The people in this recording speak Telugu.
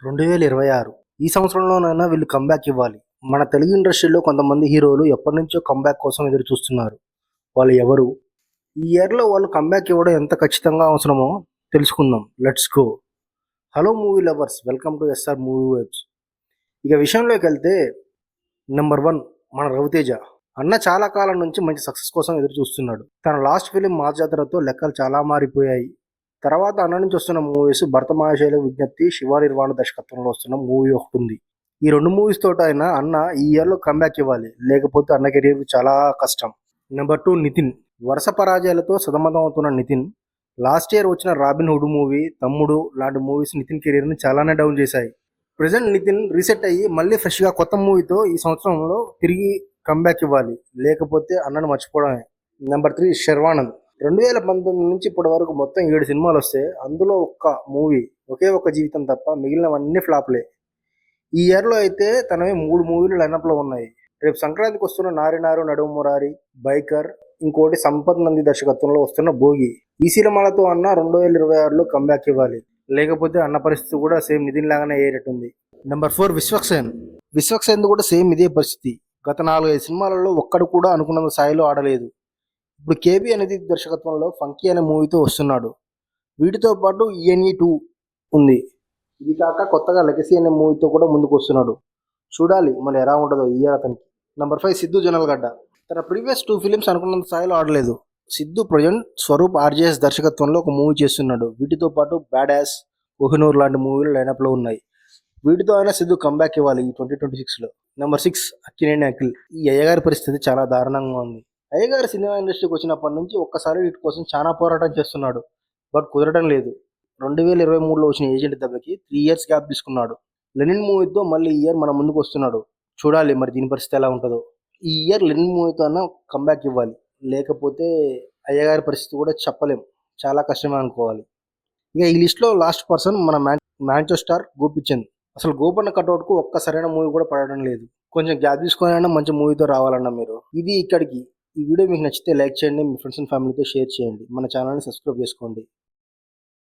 2026 ఈ సంవత్సరంలోనైనా వీళ్ళు కంబ్యాక్ ఇవ్వాలి. మన తెలుగు ఇండస్ట్రీలో కొంతమంది హీరోలు ఎప్పటినుంచో కంబ్యాక్ కోసం ఎదురు చూస్తున్నారు. వాళ్ళు ఎవరు? ఈ ఇయర్‌లో వాళ్ళు కంబ్యాక్ ఇవ్వడం ఎంత ఖచ్చితంగా అవసరమో తెలుసుకుందాం. Let's go! Hello movie lovers, welcome to SR movie vibes. ఇక విషయంలోకెళ్తే నెంబర్ 1 మన రవితేజ. అన్న చాలా కాలం నుంచి మంచి సక్సెస్ కోసం ఎదురు చూస్తున్నాడు. తన లాస్ట్ ఫిలిం మాస్ జాతరతో లెక్కలు చాలా మారిపోయాయి. తర్వాత అన్న నుంచి వస్తున్న మూవీస్ భరత మహాశైల విజ్ఞప్తి, శివ నిర్వాణ దర్శకత్వంలో వస్తున్న మూవీ ఒకటి ఉంది. ఈ 2 మూవీస్ తోట అయినా అన్న ఈ ఇయర్లో కంబ్యాక్ ఇవ్వాలి, లేకపోతే అన్న కెరీర్ చాలా కష్టం. నెంబర్ 2 నితిన్. వరుస పరాజయాలతో సతమతం అవుతున్న నితిన్ లాస్ట్ ఇయర్ వచ్చిన రాబిన్ హుడ్ మూవీ, తమ్ముడు లాంటి మూవీస్ నితిన్ కెరీర్ని చాలానే డౌన్ చేశాయి. ప్రజెంట్ నితిన్ రీసెట్ అయ్యి మళ్ళీ ఫ్రెష్గా కొత్త మూవీతో ఈ సంవత్సరంలో తిరిగి కంబ్యాక్ ఇవ్వాలి, లేకపోతే అన్నను మర్చిపోవడమే. నెంబర్ 3 శర్వానంద్. 2019 నుంచి ఇప్పటి వరకు మొత్తం 7 సినిమాలు వస్తే అందులో ఒక్క మూవీ, ఒకే ఒక్క జీవితం తప్ప మిగిలినవన్నీ ఫ్లాప్లే. ఈ ఇయర్లో అయితే తనవి 3 మూవీలు లైనప్లో ఉన్నాయి. రేపు సంక్రాంతికి వస్తున్న నారి నారు నడుము మురారి, బైకర్, ఇంకోటి సంపత్ నంది దర్శకత్వంలో వస్తున్న భోగి. ఈ సినిమాలతో అన్న 2026లో కంబ్యాక్ ఇవ్వాలి, లేకపోతే అన్న పరిస్థితి కూడా సేమ్ నితిన్ లాగానే అయ్యేటట్టుంది. నెంబర్ 4 విశ్వక్సేన్. విశ్వక్సేన్ కూడా సేమ్ ఇదే పరిస్థితి. గత 4-5 సినిమాలలో ఒక్కడు కూడా అనుకున్న స్థాయిలో ఆడలేదు. ఇప్పుడు కేబీ అనేది దర్శకత్వంలో ఫంకీ అనే మూవీతో వస్తున్నాడు. వీటితో పాటు ఈఎన్ఈ 2 ఉంది. ఇది కాక కొత్తగా లెగసీ అనే మూవీతో కూడా ముందుకు వస్తున్నాడు. చూడాలి మరి ఎలా ఉంటుందో ఈ ఇయర్ అతనికి. నెంబర్ 5 సిద్ధు జొన్నలగడ్డ. తన ప్రీవియస్ 2 ఫిలిమ్స్ అనుకున్నంత స్థాయిలో ఆడలేదు. సిద్ధు ప్రజెంట్ స్వరూప్ ఆర్జేఎస్ దర్శకత్వంలో ఒక మూవీ చేస్తున్నాడు. వీటితో పాటు బ్యాడ్ యాస్, కోహినూర్ లాంటి మూవీలు లైనప్లో ఉన్నాయి. వీటితో అయినా సిద్ధు కంబ్యాక్ ఇవ్వాలి ఈ 2026లో. నెంబర్ 6 అక్కినేని అఖిల్. ఈ అయ్యగారి పరిస్థితి చాలా దారుణంగా ఉంది. అయ్యగారి సినిమా ఇండస్ట్రీకి వచ్చినప్పటి నుంచి ఒక్కసారి వీటి కోసం చాలా పోరాటం చేస్తున్నాడు, బట్ కుదరడం లేదు. 2023లో వచ్చిన ఏజెంట్ దెబ్బకి 3 ఇయర్స్ గ్యాప్ తీసుకున్నాడు. లెనిన్ మూవీతో మళ్ళీ ఈ ఇయర్ మన ముందుకు వస్తున్నాడు. చూడాలి మరి దీని పరిస్థితి ఎలా ఉంటుందో. ఈ ఇయర్ లెనిన్ మూవీతో అన్నా కంబ్యాక్ ఇవ్వాలి, లేకపోతే అయ్యగారి పరిస్థితి కూడా చెప్పలేం, చాలా కష్టమే అనుకోవాలి. ఇక ఈ లిస్ట్లో లాస్ట్ పర్సన్ మన మ్యాంచో స్టార్ గోపిచంద్. అసలు గోపన్న కట్అవుట్కు ఒక్క సరైన మూవీ కూడా పడడం లేదు. కొంచెం గ్యాప్ తీసుకొని మంచి మూవీతో రావాలన్నా మీరు. ఇది ఇక్కడికి. ఈ వీడియో మీకు నచ్చితే లైక్ చేయండి, మీ ఫ్రెండ్స్ అండ్ ఫ్యామిలీతో షేర్ చేయండి, మన ఛానల్ని సబ్స్క్రైబ్ చేసుకోండి.